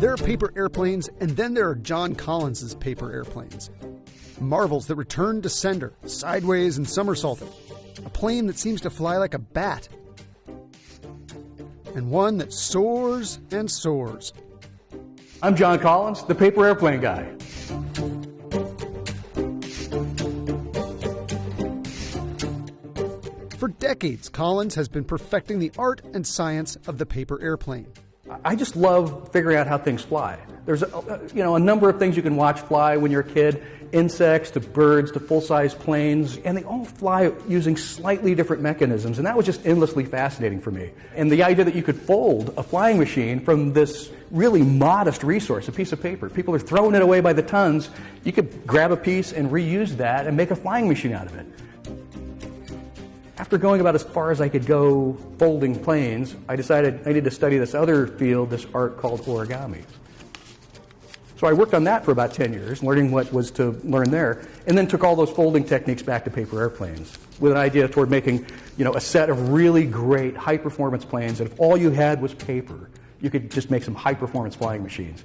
There are paper airplanes, and then there are John Collins' paper airplanes. Marvels that return to sender, sideways and somersaulting. A plane that seems to fly like a bat. And one that soars and soars. I'm John Collins, the paper airplane guy. For decades, Collins has been perfecting the art and science of the paper airplane. I just love figuring out how things fly. There's a number of things you can watch fly when you're a kid, insects to birds to full-size planes, and they all fly using slightly different mechanisms, and that was just endlessly fascinating for me. And the idea that you could fold a flying machine from this really modest resource, a piece of paper. People are throwing it away by the tons. You could grab a piece and reuse that and make a flying machine out of it. After going about as far as I could go folding planes, I decided I needed to study this other field, this art called origami. So I worked on that for about 10 years, learning what was to learn there, and then took all those folding techniques back to paper airplanes with an idea toward making, a set of really great high-performance planes that if all you had was paper, you could just make some high-performance flying machines.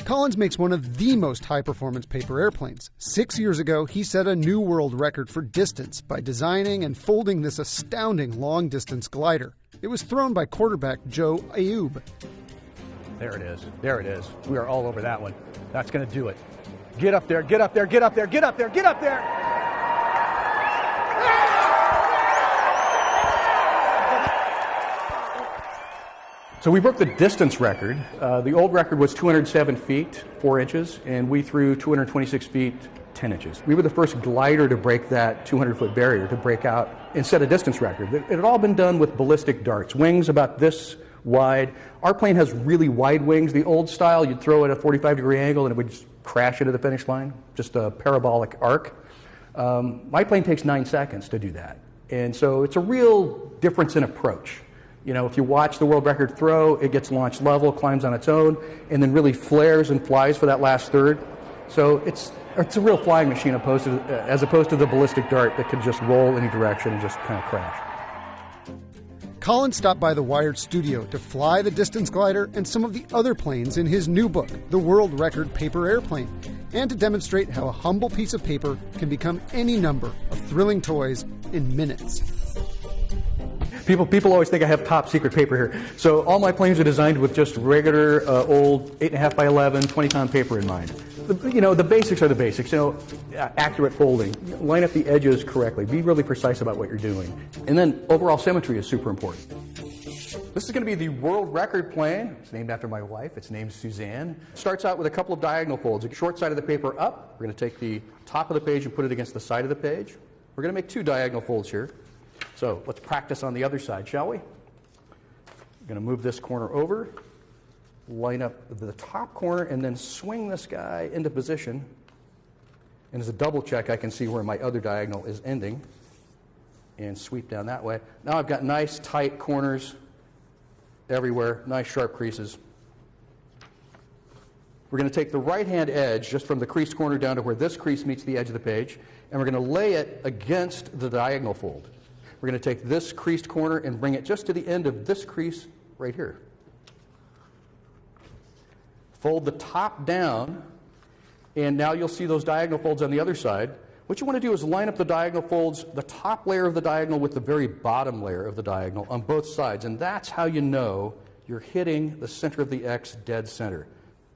Collins makes one of the most high-performance paper airplanes. 6 years ago, he set a new world record for distance by designing and folding this astounding long-distance glider. It was thrown by quarterback Joe Ayoub. There it is. There it is. We are all over that one. That's going to do it. Get up there, get up there, get up there, get up there, get up there! So we broke the distance record. The old record was 207 feet, 4 inches, and we threw 226 feet, 10 inches. We were the first glider to break that 200-foot barrier, to break out and set a distance record. It had all been done with ballistic darts, wings about this wide. Our plane has really wide wings. The old style, you'd throw it at a 45-degree angle and it would just crash into the finish line, just a parabolic arc. My plane takes 9 seconds to do that. And so it's a real difference in approach. If you watch the world record throw, it gets launched level, climbs on its own, and then really flares and flies for that last third. So it's a real flying machine as opposed to the ballistic dart that could just roll any direction and just kind of crash. Collins stopped by the Wired studio to fly the distance glider and some of the other planes in his new book, The World Record Paper Airplane, and to demonstrate how a humble piece of paper can become any number of thrilling toys in minutes. People always think I have top secret paper here. So all my planes are designed with just regular old 8.5 by 11, 20-pound paper in mind. The basics are the basics. Accurate folding, line up the edges correctly, be really precise about what you're doing. And then overall symmetry is super important. This is going to be the world record plane. It's named after my wife. It's named Suzanne. It starts out with a couple of diagonal folds. A short side of the paper up. We're going to take the top of the page and put it against the side of the page. We're going to make 2 diagonal folds here. So let's practice on the other side, shall we? I'm going to move this corner over, line up the top corner, and then swing this guy into position. And as a double check, I can see where my other diagonal is ending and sweep down that way. Now I've got nice tight corners everywhere, nice sharp creases. We're going to take the right-hand edge just from the creased corner down to where this crease meets the edge of the page, and we're going to lay it against the diagonal fold. We're going to take this creased corner and bring it just to the end of this crease right here. Fold the top down, and now you'll see those diagonal folds on the other side. What you want to do is line up the diagonal folds, the top layer of the diagonal with the very bottom layer of the diagonal on both sides, and that's how you know you're hitting the center of the X dead center.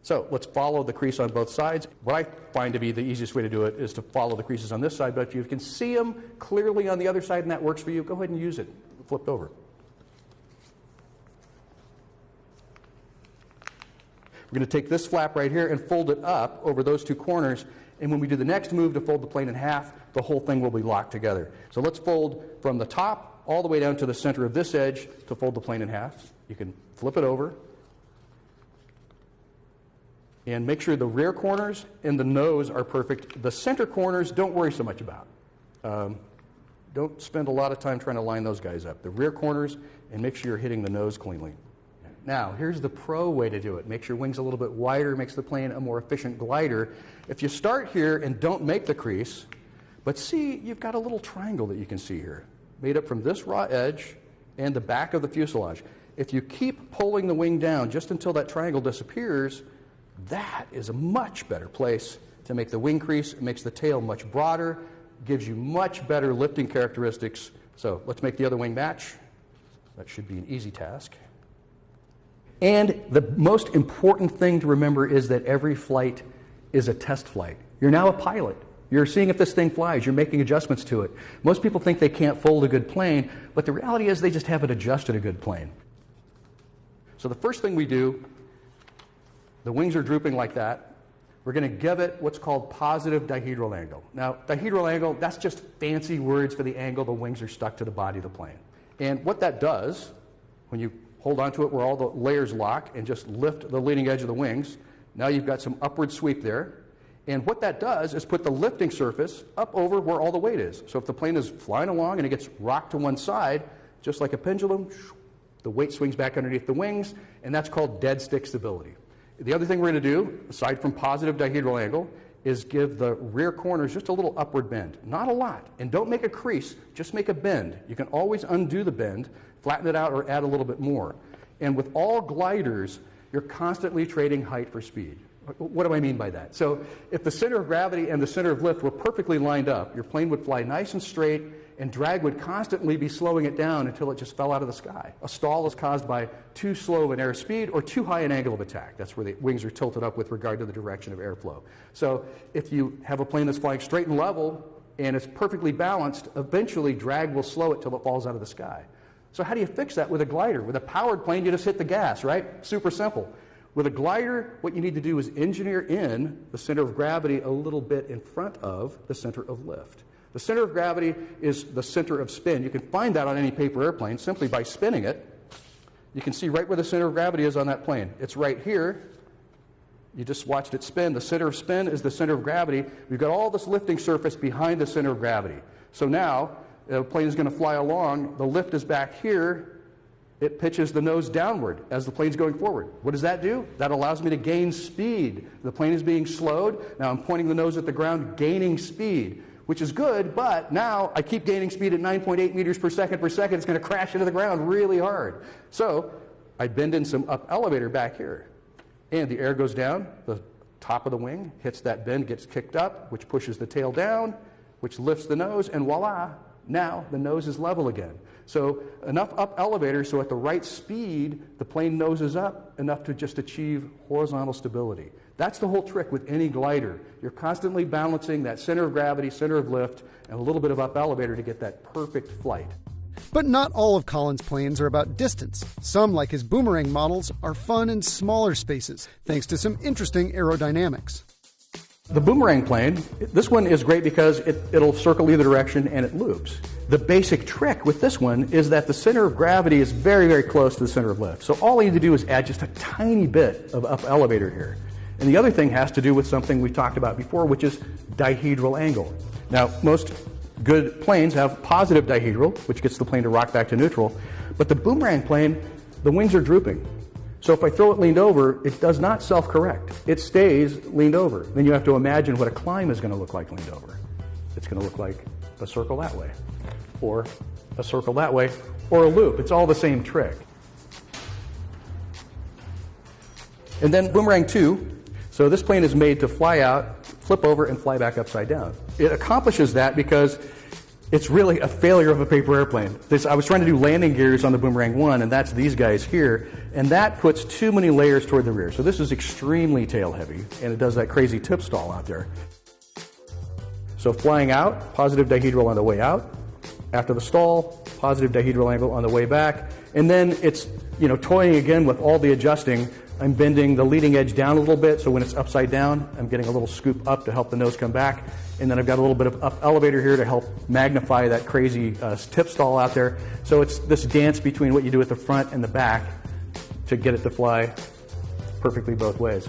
So let's follow the crease on both sides. What I find to be the easiest way to do it is to follow the creases on this side, but if you can see them clearly on the other side and that works for you, go ahead and use it. Flipped over. We're going to take this flap right here and fold it up over those 2 corners, and when we do the next move to fold the plane in half, the whole thing will be locked together. So let's fold from the top all the way down to the center of this edge to fold the plane in half. You can flip it over. And make sure the rear corners and the nose are perfect. The center corners, don't worry so much about. Don't spend a lot of time trying to line those guys up. The rear corners, and make sure you're hitting the nose cleanly. Now, here's the pro way to do it. Makes your wings a little bit wider, makes the plane a more efficient glider. If you start here and don't make the crease, but see, you've got a little triangle that you can see here, made up from this raw edge and the back of the fuselage. If you keep pulling the wing down just until that triangle disappears, that is a much better place to make the wing crease. It makes the tail much broader, gives you much better lifting characteristics. So let's make the other wing match. That should be an easy task. And the most important thing to remember is that every flight is a test flight. You're now a pilot. You're seeing if this thing flies. You're making adjustments to it. Most people think they can't fold a good plane, but the reality is they just haven't adjusted a good plane. So the first thing we do, the wings are drooping like that. We're going to give it what's called positive dihedral angle. Now, dihedral angle, that's just fancy words for the angle the wings are stuck to the body of the plane. And what that does, when you hold onto it where all the layers lock and just lift the leading edge of the wings, now you've got some upward sweep there. And what that does is put the lifting surface up over where all the weight is. So if the plane is flying along and it gets rocked to one side, just like a pendulum, the weight swings back underneath the wings, and that's called dead stick stability. The other thing we're going to do, aside from positive dihedral angle, is give the rear corners just a little upward bend. Not a lot. And don't make a crease, just make a bend. You can always undo the bend, flatten it out, or add a little bit more. And with all gliders, you're constantly trading height for speed. What do I mean by that? So if the center of gravity and the center of lift were perfectly lined up, your plane would fly nice and straight, and drag would constantly be slowing it down until it just fell out of the sky. A stall is caused by too slow of an airspeed or too high an angle of attack. That's where the wings are tilted up with regard to the direction of airflow. So if you have a plane that's flying straight and level and it's perfectly balanced, eventually drag will slow it till it falls out of the sky. So how do you fix that with a glider? With a powered plane, you just hit the gas, right? Super simple. With a glider, what you need to do is engineer in the center of gravity a little bit in front of the center of lift. The center of gravity is the center of spin. You can find that on any paper airplane simply by spinning it. You can see right where the center of gravity is on that plane. It's right here. You just watched it spin. The center of spin is the center of gravity. We've got all this lifting surface behind the center of gravity. So now, the plane is going to fly along. The lift is back here. It pitches the nose downward as the plane's going forward. What does that do? That allows me to gain speed. The plane is being slowed. Now I'm pointing the nose at the ground, gaining speed, which is good, but now I keep gaining speed at 9.8 meters per second. It's going to crash into the ground really hard. So I bend in some up elevator back here. And the air goes down. The top of the wing hits that bend, gets kicked up, which pushes the tail down, which lifts the nose, and voila, now the nose is level again. So enough up elevator so at the right speed, the plane noses up enough to just achieve horizontal stability. That's the whole trick with any glider. You're constantly balancing that center of gravity, center of lift, and a little bit of up elevator to get that perfect flight. But not all of Colin's planes are about distance. Some, like his Boomerang models, are fun in smaller spaces, thanks to some interesting aerodynamics. The Boomerang plane, this one is great because it'll circle either direction and it loops. The basic trick with this one is that the center of gravity is very, very close to the center of lift. So all I need to do is add just a tiny bit of up elevator here. And the other thing has to do with something we talked about before, which is dihedral angle. Now, most good planes have positive dihedral, which gets the plane to rock back to neutral. But the Boomerang plane, the wings are drooping. So if I throw it leaned over, it does not self-correct. It stays leaned over. Then you have to imagine what a climb is going to look like leaned over. It's going to look like a circle that way, or a circle that way, or a loop. It's all the same trick. And then Boomerang 2. So this plane is made to fly out, flip over, and fly back upside down. It accomplishes that because it's really a failure of a paper airplane. I was trying to do landing gears on the Boomerang 1, and that's these guys here, and that puts too many layers toward the rear. So this is extremely tail heavy, and it does that crazy tip stall out there. So flying out, positive dihedral on the way out. After the stall, positive dihedral angle on the way back. And then it's, toying again with all the adjusting. I'm bending the leading edge down a little bit, so when it's upside down, I'm getting a little scoop up to help the nose come back. And then I've got a little bit of up elevator here to help magnify that crazy tip stall out there. So it's this dance between what you do at the front and the back to get it to fly perfectly both ways.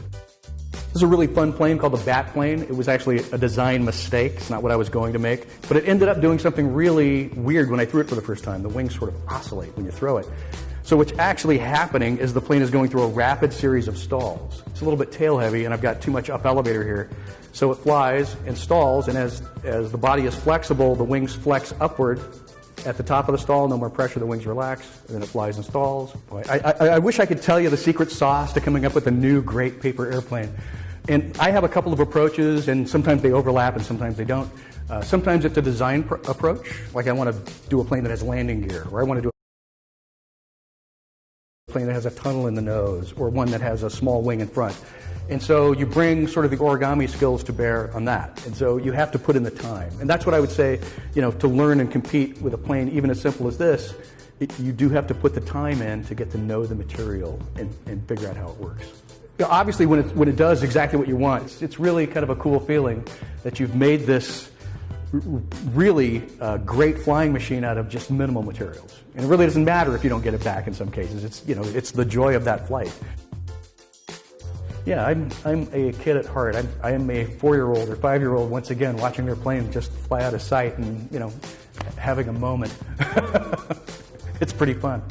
This is a really fun plane called the Bat plane. It was actually a design mistake. It's not what I was going to make. But it ended up doing something really weird when I threw it for the first time. The wings sort of oscillate when you throw it. So what's actually happening is the plane is going through a rapid series of stalls. It's a little bit tail heavy, and I've got too much up elevator here. So it flies and stalls, and as the body is flexible, the wings flex upward, at the top of the stall, no more pressure, the wings relax, and then it flies and stalls. Boy, I wish I could tell you the secret sauce to coming up with a new great paper airplane. And I have a couple of approaches, and sometimes they overlap and sometimes they don't. Sometimes it's a design approach, like I want to do a plane that has landing gear, or I want to do a plane that has a tunnel in the nose, or one that has a small wing in front. And so you bring sort of the origami skills to bear on that. And so you have to put in the time. And that's what I would say, to learn and compete with a plane, even as simple as this, you do have to put the time in to get to know the material and figure out how it works. Obviously, when it does exactly what you want, it's really kind of a cool feeling that you've made this really great flying machine out of just minimal materials. And it really doesn't matter if you don't get it back in some cases. It's the joy of that flight. Yeah, I'm a kid at heart. I am a 4-year-old or 5-year-old once again watching their plane just fly out of sight and having a moment. It's pretty fun.